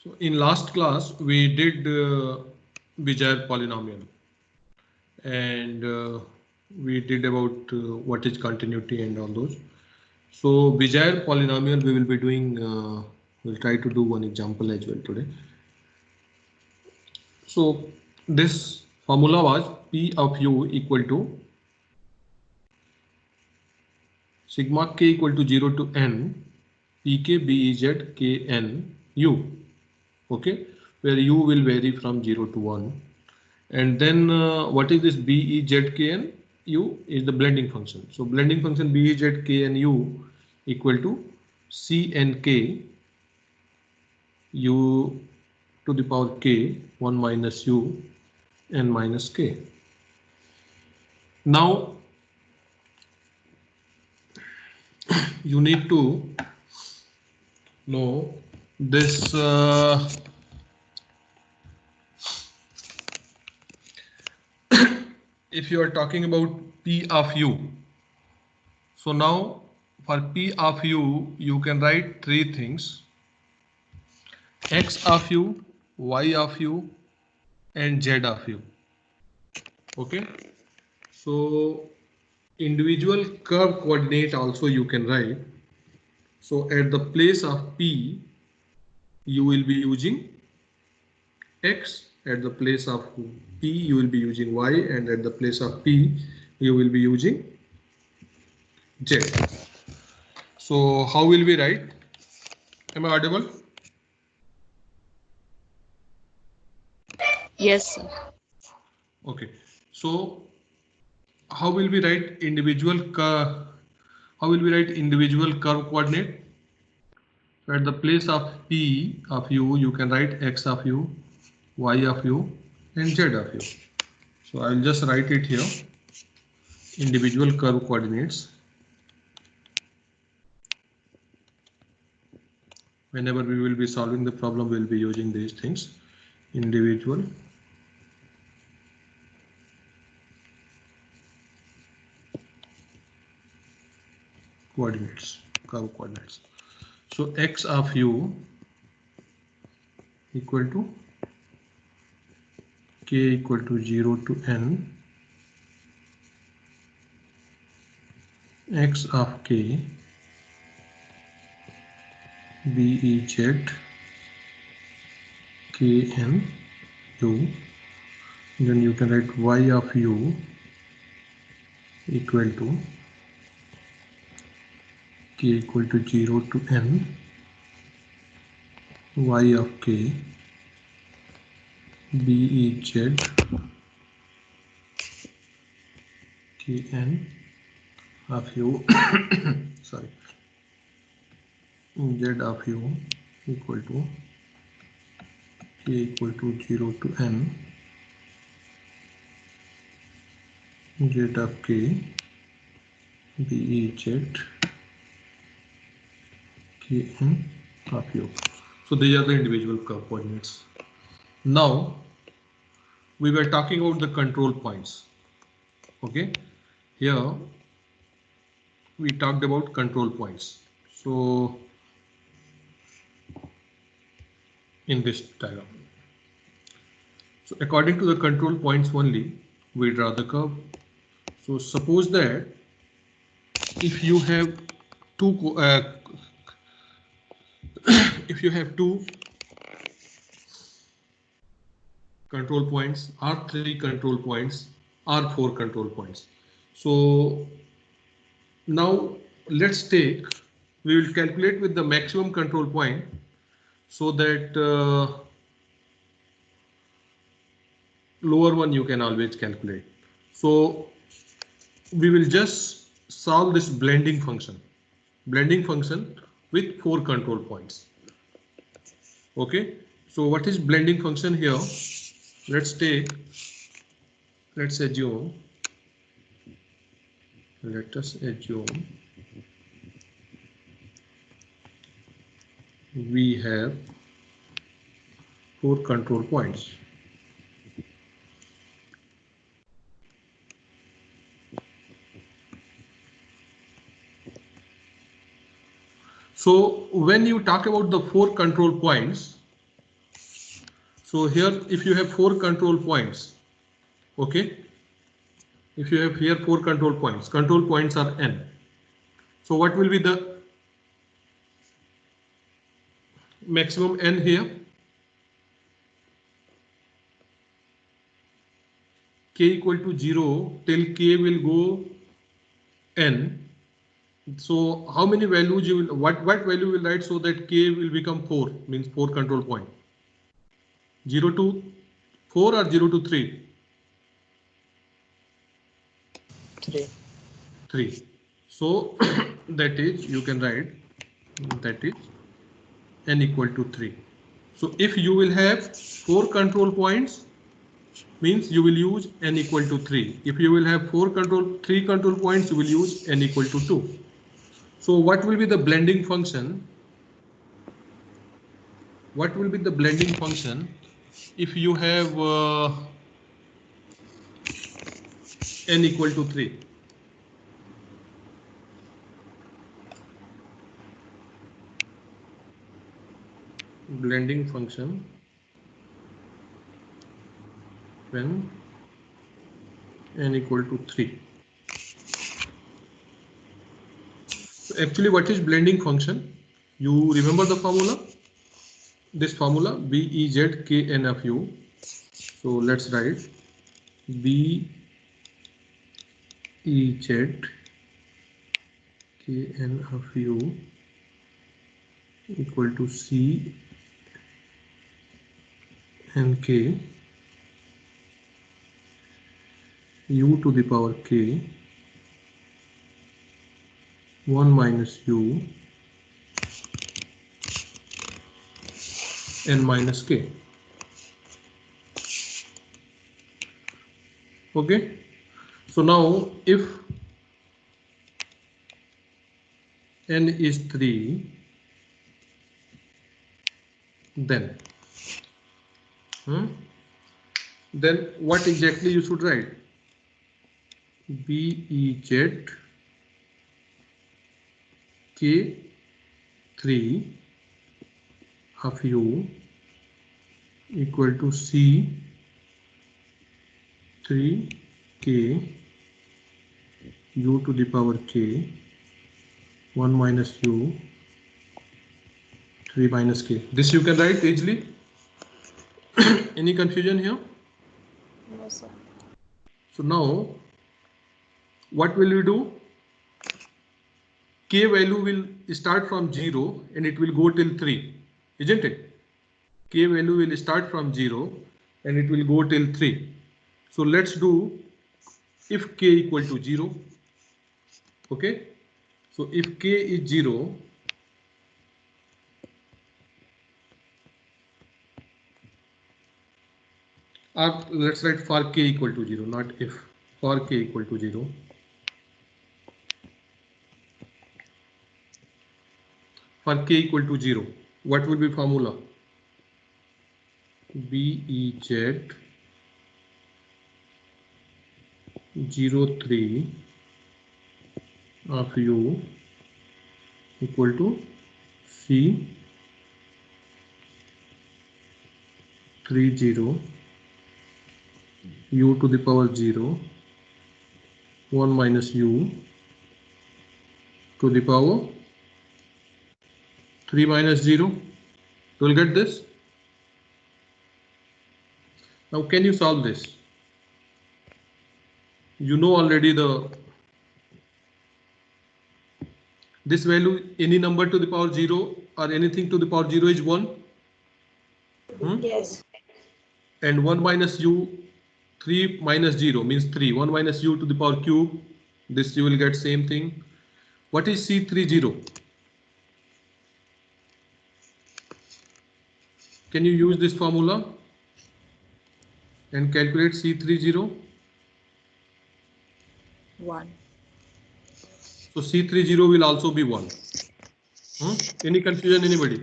So in last class we did Bezier polynomial, and we did about what is continuity and all those. So Bezier polynomial we will be doing. We'll try to do one example as well today. So this formula was P of u equal to sigma k equal to 0 to n pk bez kn u. Okay, where u will vary from 0 to 1. And then what is this bezkn? U is the blending function. So blending function bezkn u equal to cnk u to the power k 1 minus u n minus k. Now you need to know this if you are talking about P of u. So now for P of u, you can write three things: X of u, Y of u, and Z of u. Okay. So individual curve coordinate also you can write. So at the place of P, you will be using X. At the place of P, you will be using Y, and at the place of P, you will be using Z. So how will we write? Am I audible? Yes, sir. Okay. So how will we write individual curve? How will we write individual curve coordinate? So at the place of P of u, you can write X of u, Y of u, and Z of u. So I'll just write it here. Individual curve coordinates. Whenever we will be solving the problem, we'll be using these things. Individual coordinates, curve coordinates. So X of u equal to k equal to 0 to n, X of k bez kn u. Then you can write Y of u equal to k equal to 0 to n, Y of k bez kn of u sorry, Z of u equal to k equal to 0 to n, Z of k bez kn of u. So these are the individual curve coordinates. Now we were talking about the control points. Okay, here we talked about control points. So in this diagram, so according to the control points only, we draw the curve. So suppose that if you have two if you have two control points, or three control points, or four control points. So now let's take, we will calculate with the maximum control point, so that lower one you can always calculate. So we will just solve this blending function with four control points. Okay, so what is blending function here? Let's assume, let us assume we have four control points. So when you talk about the four control points, So here, if you have 4 control points, okay, if you have here 4 control points are n. So what will be the maximum n here? K equal to 0 till k will go n. So how many values you will, what value will write so that k will become 4, means 4 control point? 0 to 4 or 0 to 3? 3. 3. So that is, you can write that is n equal to 3. So if you will have 4 control points, means you will use n equal to 3. If you will have 3 control points, you will use n equal to 2. So what will be the blending function? What will be the blending function if you have n equal to 3? Blending function when n equal to 3. So actually, what is blending function? You remember the formula? This formula Bez Kn of u. So let's write Bez Kn of u equal to C and k u to the power k 1 minus u n minus k. Okay, so now if n is 3, then what exactly you should write? Bez k3 of u equal to C 3k u to the power k 1 minus u 3 minus k. This you can write easily. Any confusion here? No, sir. So now what will you do? K value will start from 0 and it will go till 3, isn't it? K value will start from 0 and it will go till 3. So let's do if k equal to 0. Okay, so if k is 0, let's write for k equal to 0, not if. For k equal to 0, for k equal to 0, what will be formula? Bez 03 of u equal to C 30 u to the power 0 1 minus u to the power 3 minus 0. You will get this. Now can you solve this? You know already this value, any number to the power 0 or anything to the power 0 is 1. Yes. And 1 minus u, 3 minus 0 means 3. 1 minus u to the power cube. This you will get same thing. What is C30? Can you use this formula and calculate C30? 1. So C30 will also be 1. Any confusion, anybody?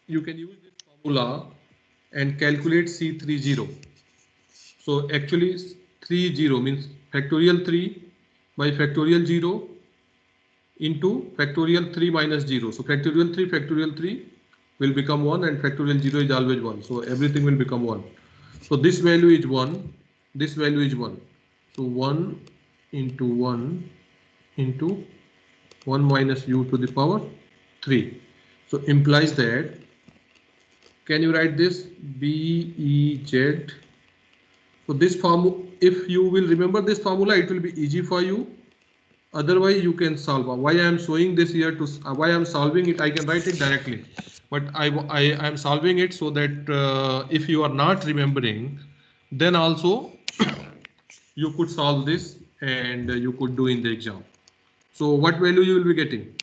You can use this formula and calculate C30. So actually 30 means factorial 3 by factorial 0 into factorial 3 minus 0. So factorial 3 will become 1 and factorial 0 is always 1. So everything will become 1. So this value is 1, this value is 1. So 1 into 1 into 1 minus u to the power 3. So implies that, can you write this BEZ? So this formula, if you will remember this formula, it will be easy for you. Otherwise you can solve. Why I am showing this here to why I am solving it, I can write it directly, but I am solving it so that if you are not remembering, then also you could solve this and you could do in the exam. So what value you will be getting?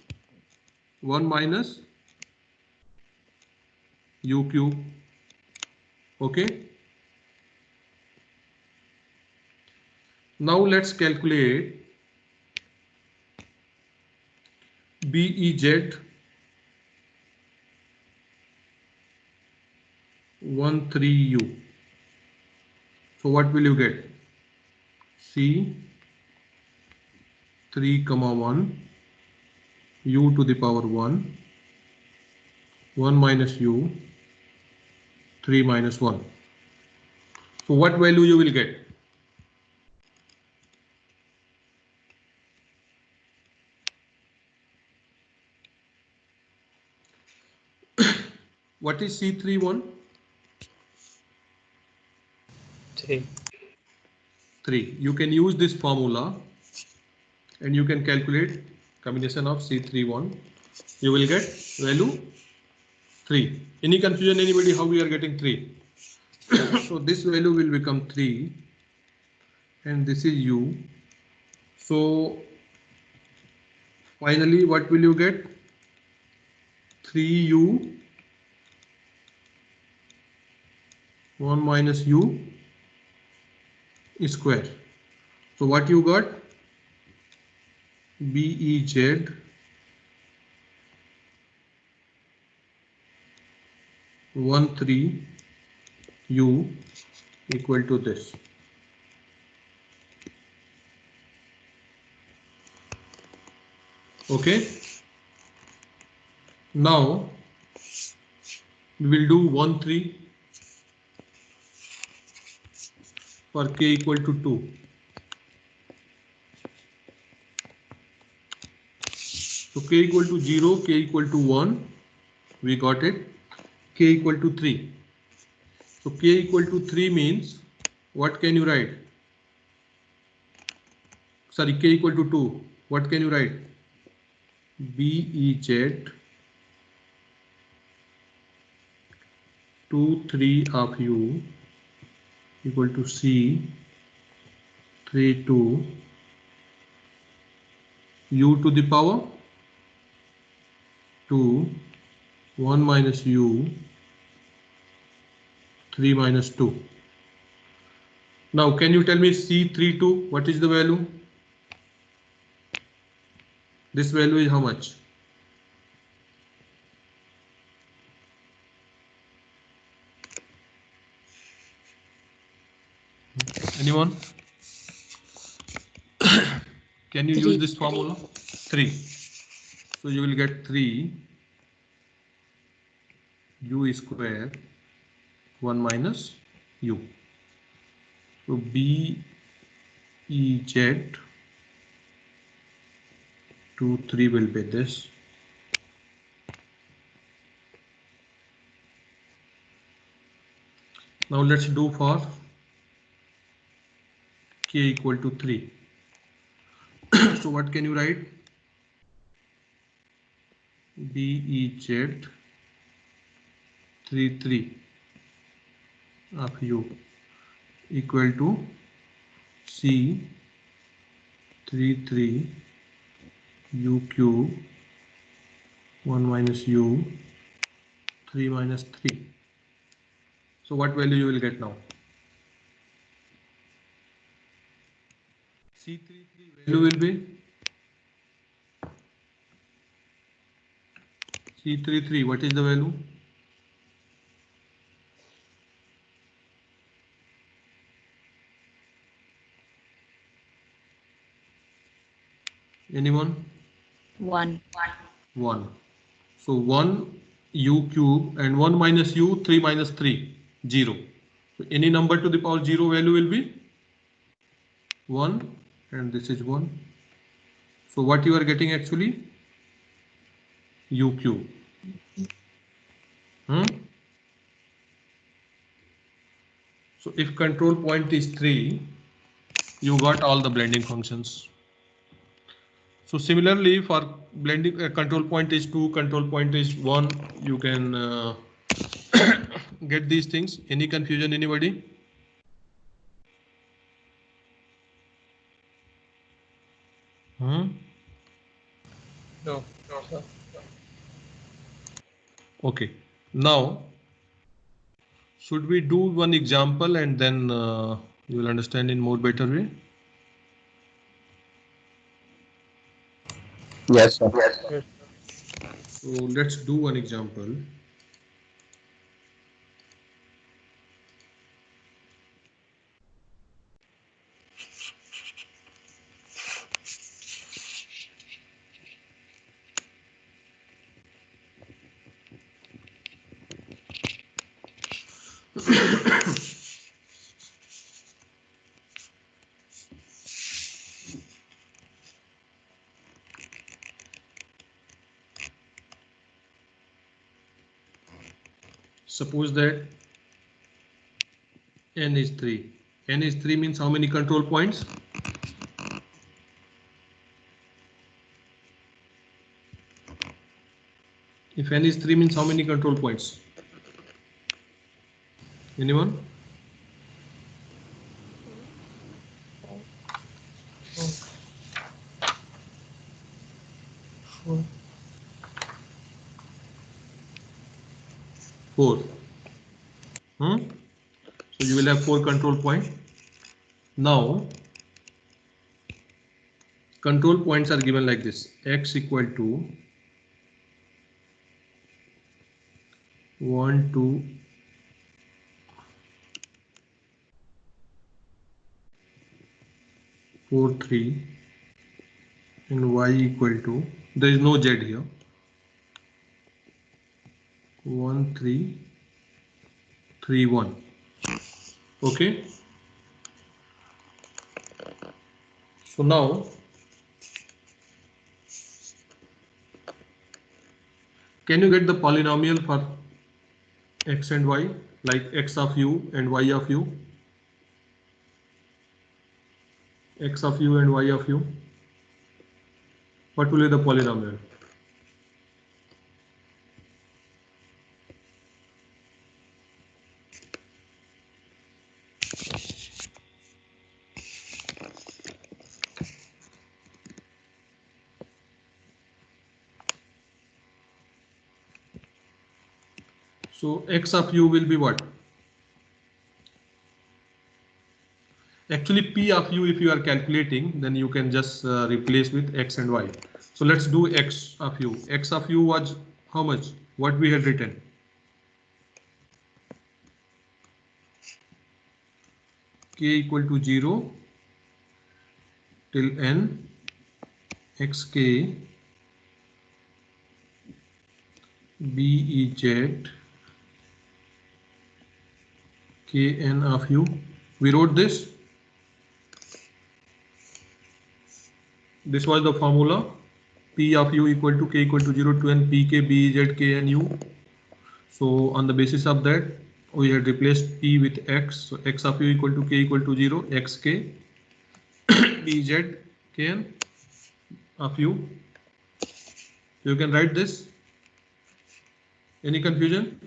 1 minus u cube. Okay. Now let's calculate BEZ 13u. So what will you get? C 3 comma 1 u to the power 1, 1 minus u, 3 minus 1. So what value you will get? What is C31? 3. 3. You can use this formula and you can calculate combination of C31. You will get value 3. Any confusion, anybody, how we are getting 3? So this value will become 3 and this is u. So finally what will you get? 3u 1 minus u square. So what you got? BEZ 13u equal to this. Okay. Now we will do 1 3 for k equal to 2. So k equal to 0, k equal to 1, we got it. K equal to 3. So k equal to 3 means what can you write? Sorry, k equal to 2. What can you write? BEZ 2 3 of u equal to C 3 2 u to the power 2 1 minus u 3 minus 2. Now can you tell me C32 what is the value? This value is how much? Anyone? Can you use 3. this formula? 3. So you will get 3 u square 1 minus u. So BEZ 2 3 will be this. Now let's do for k equal to 3. So what can you write? BEZ 3 3 of u equal to C 3 3 u cube 1 minus u 3 minus 3. So what value you will get now? C33 value will be C33. What is the value? Anyone? 1. 1. So 1 u cube and 1 minus u, 3 minus 3, 0. So any number to the power 0 value will be 1, and this is 1. So what you are getting actually? U cube. So if control point is 3, you got all the blending functions. So similarly for blending, control point is 2, control point is 1, you can get these things. Any confusion, anybody? No. Okay. Now, should we do one example and then you will understand in more better way? Yes, sir. Yes. So let's do one example. Suppose that n is 3. N is 3 means how many control points? If n is 3 means how many control points? Anyone? 4. So you will have 4 control points. Now control points are given like this: x equal to 1, 2, 4, 3, and y equal to, there is no z here, 1, 3, 3, 1. Okay. So now can you get the polynomial for x and y, like x of u and y of u? X of u and y of u. What will be the polynomial? So x of u will be what? Actually p of u, if you are calculating, then you can just replace with x and y. So let's do x of u. X of u was how much? What we had written? K equal to 0 till n xk bez kn of u. We wrote this. This was the formula. P of u equal to k equal to 0 to n pk bez kn u. So on the basis of that, we had replaced p with x. So x of u equal to k equal to 0, xk bz kn of u. You can write this. Any confusion?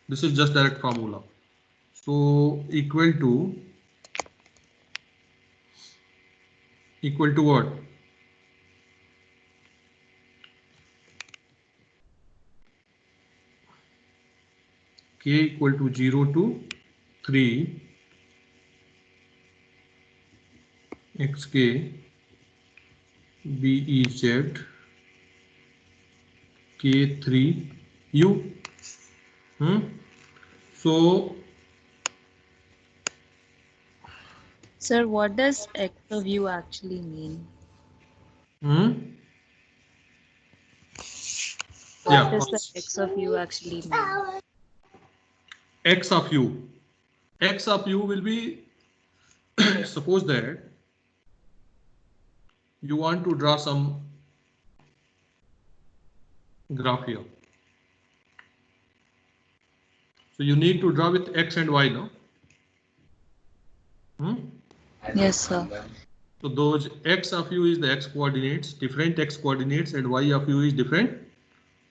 This is just direct formula. So equal to what? K equal to 0 to 3 xk bez k3 u. So Sir, what does x of u actually mean? Yeah. does the x of u actually mean? X of u. X of u will be, suppose that you want to draw some graph here. So you need to draw with x and y, no? Yes, sir. So those x of u is the x coordinates, different x coordinates, and y of u is different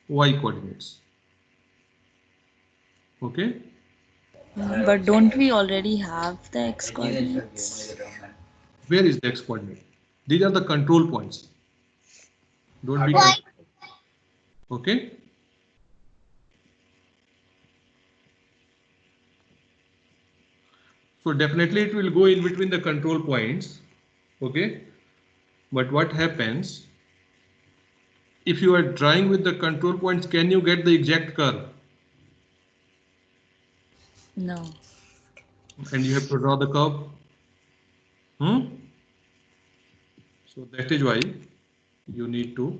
y coordinates. Okay. But don't we already have the x coordinates? Where is the x coordinate? These are the control points. Don't be confused. Okay. So definitely it will go in between the control points. Okay. But what happens if you are drawing with the control points? Can you get the exact curve? No. And you have to draw the curve. So that is why you need to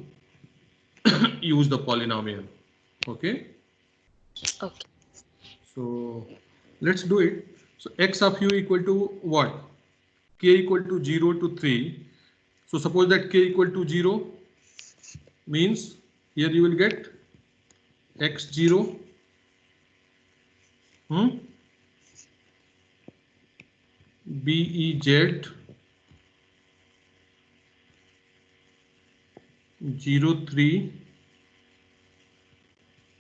use the polynomial. Okay. Okay. So let's do it. So x of u equal to what? K equal to 0 to 3. So suppose that k equal to 0 means here you will get x0 bez 03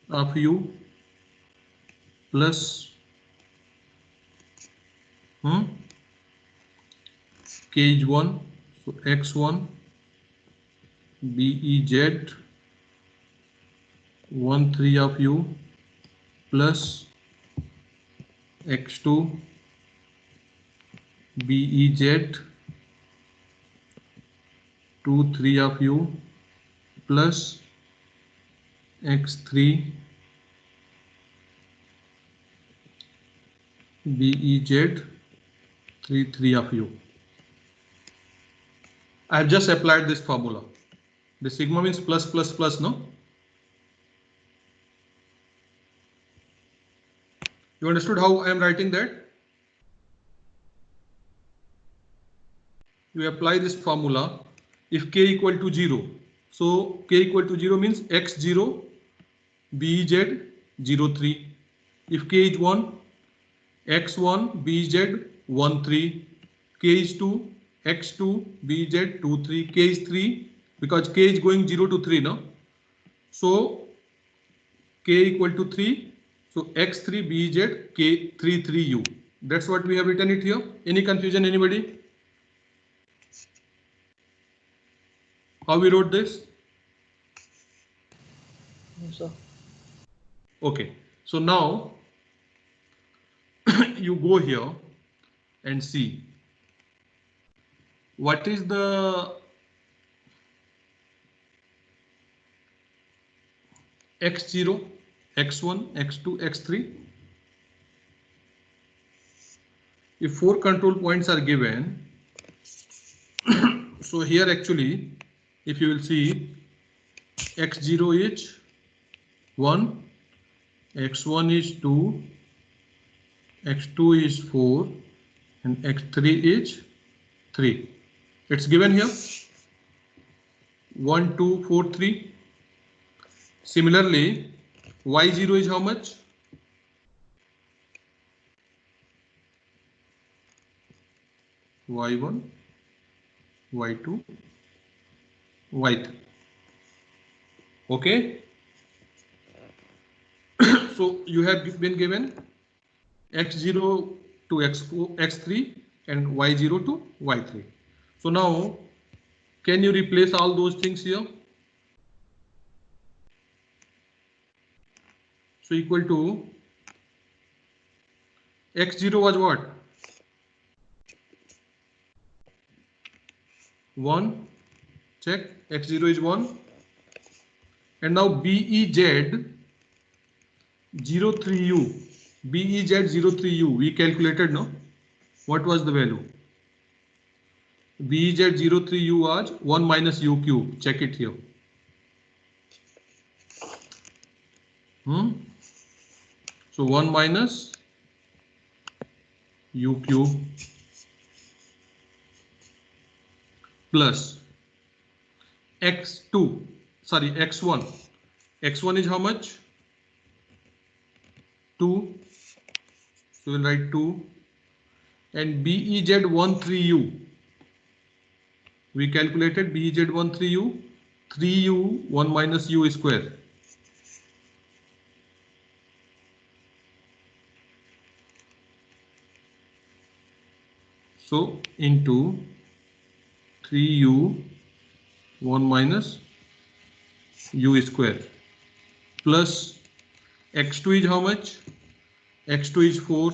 of u plus k is 1, so x1 bez 13 of u plus x2 bez 23 of u plus x3 bez 33 of u. I have just applied this formula. The sigma means plus plus plus, no? You understood how I am writing that? You apply this formula if k equal to 0. So k equal to 0 means x0 bez 03. If k is 1, x1 bez 13, k is 2, x2 bez 23, k is 3 because k is going 0 to 3, no? So k equal to 3, so x3 bez k 33u. That's what we have written it here. Any confusion, anybody? How we wrote this? No, sir. Okay, so now you go here and see what is the x0, x1, x2, x3. If 4 control points are given, so here actually if you will see x0 is 1, x1 is 2, x2 is 4 and x3 is 3. It's given here 1, 2, 4, 3. Similarly, y0 is how much? y1, y2, y3. Okay. So you have been given x0 to x4, x3 and y0 to y3. So now can you replace all those things here? So equal to x0 was what? 1. Check, x0 is 1. And now bez 03u, bez 03u, we calculated, no? What was the value? bez 03u was 1 minus u cube. Check it here. So 1 minus u cube plus x2, sorry, x1. X1 is how much? 2. So we'll write 2. And BEZ13U. We calculated BEZ13U, 3U, 1 minus u square. So into 3u 1 minus u square plus x2 is how much? X2 is 4.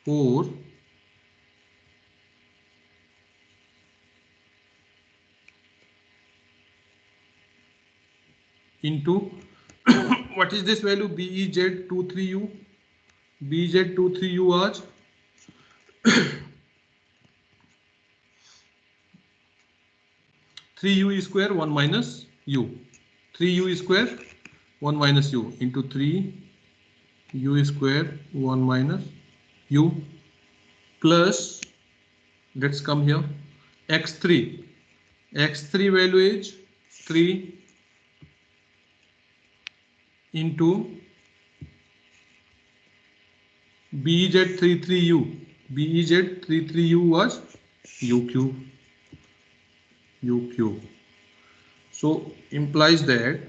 4 into what is this value? BEZ23U. BEZ23U was 3u square 1 minus u. 3u square 1 minus u into 3u square 1 minus u plus, let's come here, x3. x3 value is 3 into BEZ33U. BEZ33U was u cube. U cube. So implies that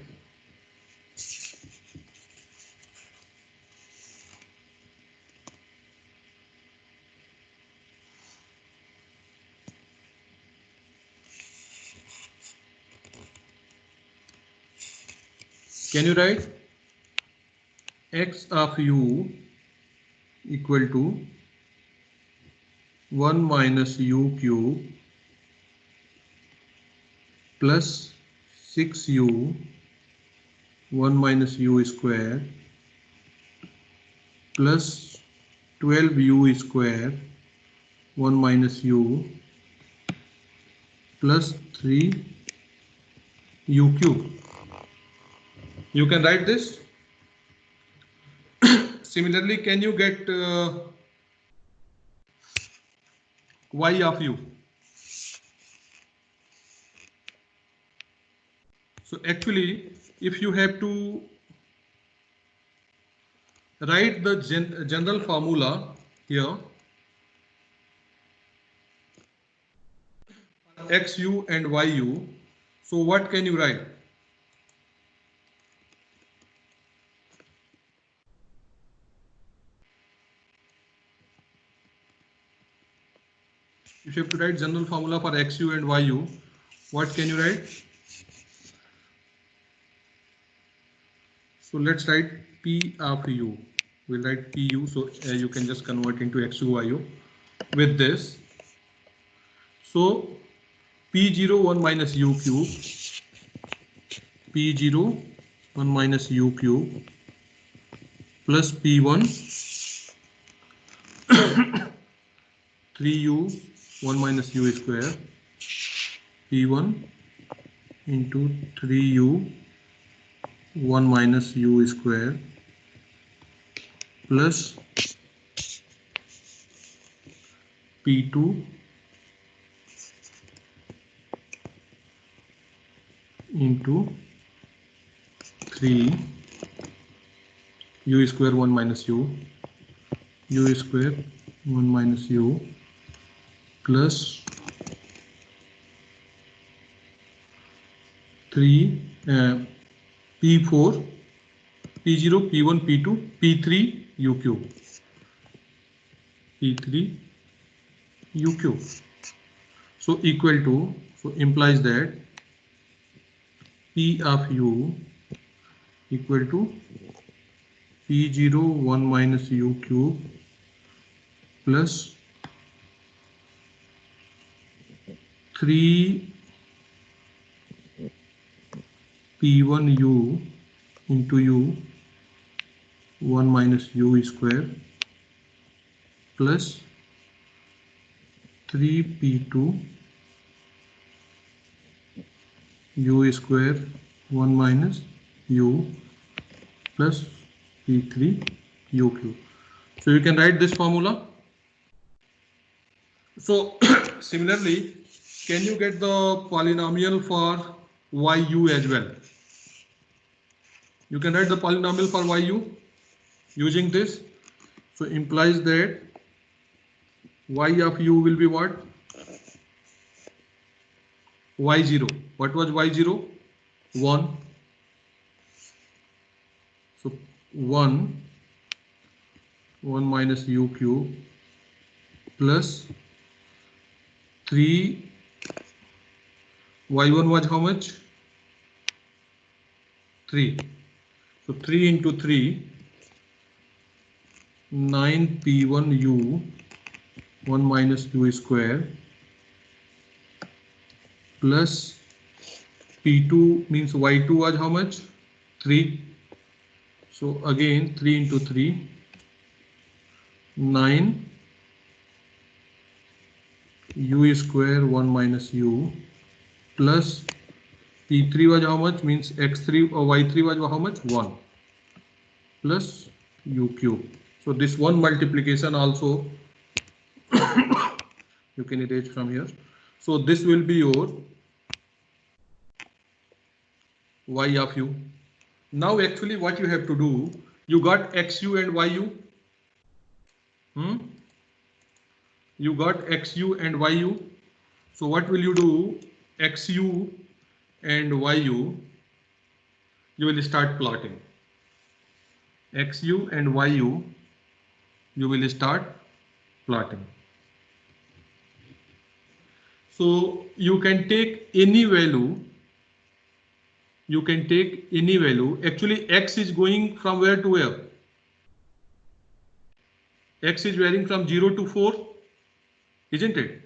can you write x of u equal to 1 minus u cube plus 6u 1 minus u square plus 12u square 1 minus u plus 3u cube. You can write this. Similarly, can you get y of u? So actually, if you have to write the general formula here, xu and yu, so what can you write? If you have to write general formula for xu and yu, what can you write? So let's write P of u. We'll write Pu, so you can just convert into xu, yu with this. So P0 1 minus u cube, P0 1 minus u cube plus P1 3u 1 minus u square, P1 into 3u 1 minus u square plus P2 into 3 u square 1 minus u square 1 minus u plus 3 P4 P0 P1 P2 P3 u cube, P3 u cube. So equal to, so implies that P of u equal to P0 1 minus u cube plus 3 P1 u into u 1 minus u square plus 3 P2 u square 1 minus u plus P3 UQ. So you can write this formula. So similarly, can you get the polynomial for YU as well? You can write the polynomial for YU using this. So implies that Y of U will be what? Y0. What was Y0? 1. So 1 minus U cube plus 3. Y1 was how much? 3. So 3 into 3, 9 P1 U 1 minus U square plus P2 means Y2 was how much? 3. So again 3 into 3, 9 U square 1 minus U plus P3 was how much? Means X3 or Y3 was how much? 1 plus U cube. So this one multiplication also you can erase from here. So this will be your Y of U. Now actually what you have to do, you got XU and YU. You got XU and YU. So what will you do? XU and YU, you will start plotting. XU and YU, you will start plotting. So you can take any value. You can take any value. Actually, X is going from where to where? X is varying from 0 to 4, isn't it?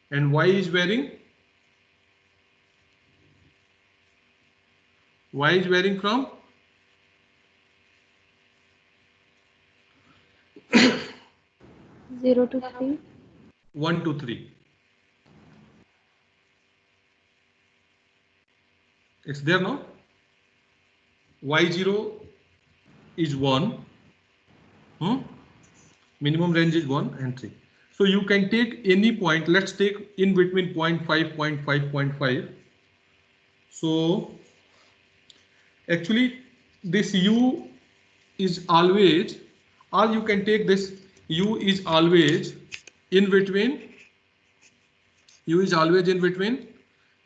And Y is varying? Y is varying from 0 to 3. 1 to 3. It's there now. Y0 is 1. Minimum range is 1 and 3. So you can take any point. Let's take in between 0.5, 0.5, 0.5. So actually this U is always, or you can take this U is always in between. U is always in between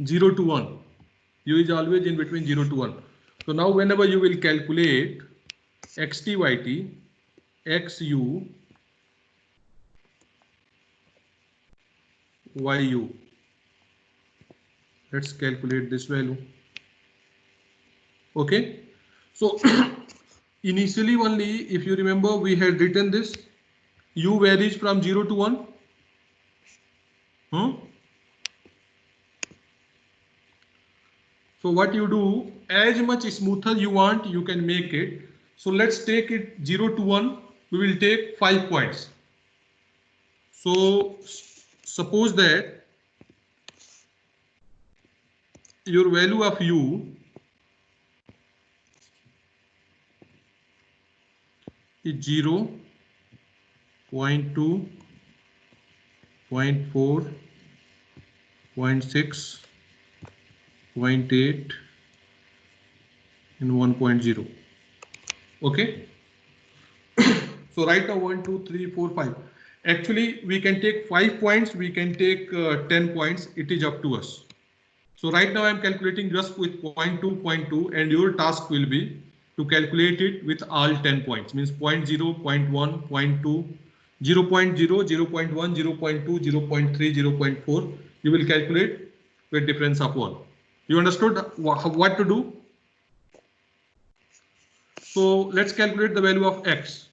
0 to 1. U is always in between 0 to 1. So now whenever you will calculate xt yt xu yu, let's calculate this value. Okay, so initially only, if you remember, we had written this U varies from 0 to 1. So what you do, as much smoother you want, you can make it. So let's take it 0 to 1. We will take 5 points. So suppose that your value of U is 0, 0.2, 0.4, 0.6, 0.8 and 1.0. Okay. So right now 1, 2, 3, 4, 5. Actually, we can take 5 points. We can take 10 points. It is up to us. So right now I am calculating just with 0.2, 0.2, and your task will be to calculate it with all 10 points. Means 0.0, 0.1, 0.2, 0.0, 0.1, 0.2, 0.3, 0.4. You will calculate with difference of 1. You understood what to do? So let's calculate the value of X.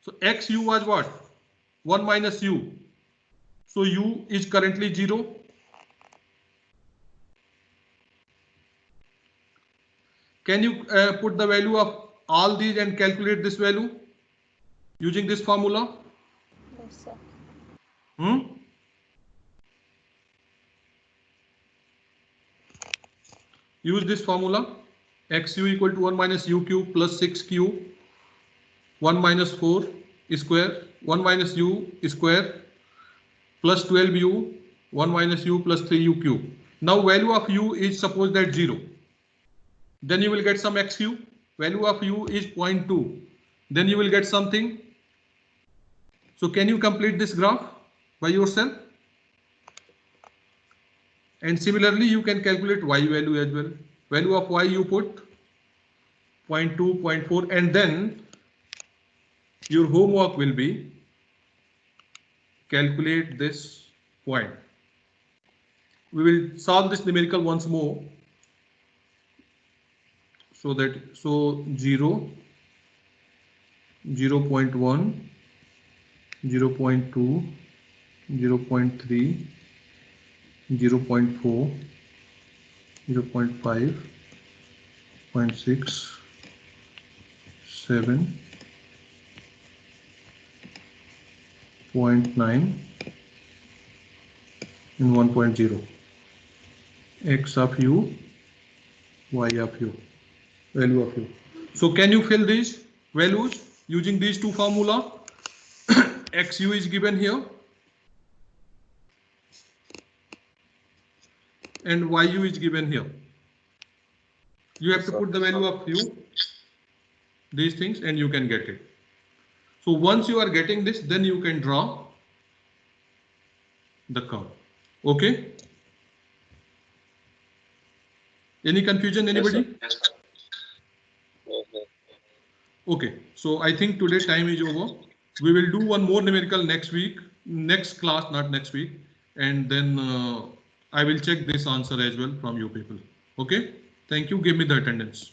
So XU was what? 1 minus U. So U is currently 0. Can you put the value of all these and calculate this value using this formula? Yes, sir. Use this formula. xu equal to 1 minus u cube plus 6q 1 minus 4 square 1 minus u square plus 12u 1 minus u plus 3u cube. Now value of u is suppose that 0. Then you will get some xu. Value of u is 0.2. Then you will get something. So can you complete this graph by yourself? And similarly, you can calculate y value as well. Value of y you put 0.2, 0.4, and then your homework will be calculate this point. We will solve this numerical once more. So 0, 0.1, 0.2, 0.3, 0.4, 0.5, 0.6, 7, 0.9 and 1.0. X of u, y of u, value of u. So can you fill these values using these two formula? Xu is given here and yu is given here. You have to put the value of u, these things, and you can get it. So once you are getting this, then you can draw the curve. Okay? Any confusion, anybody? Yes, sir. Okay, so I think today's time is over. We will do one more numerical next week, next class, not next week. And then I will check this answer as well from you people. Okay, thank you. Give me the attendance.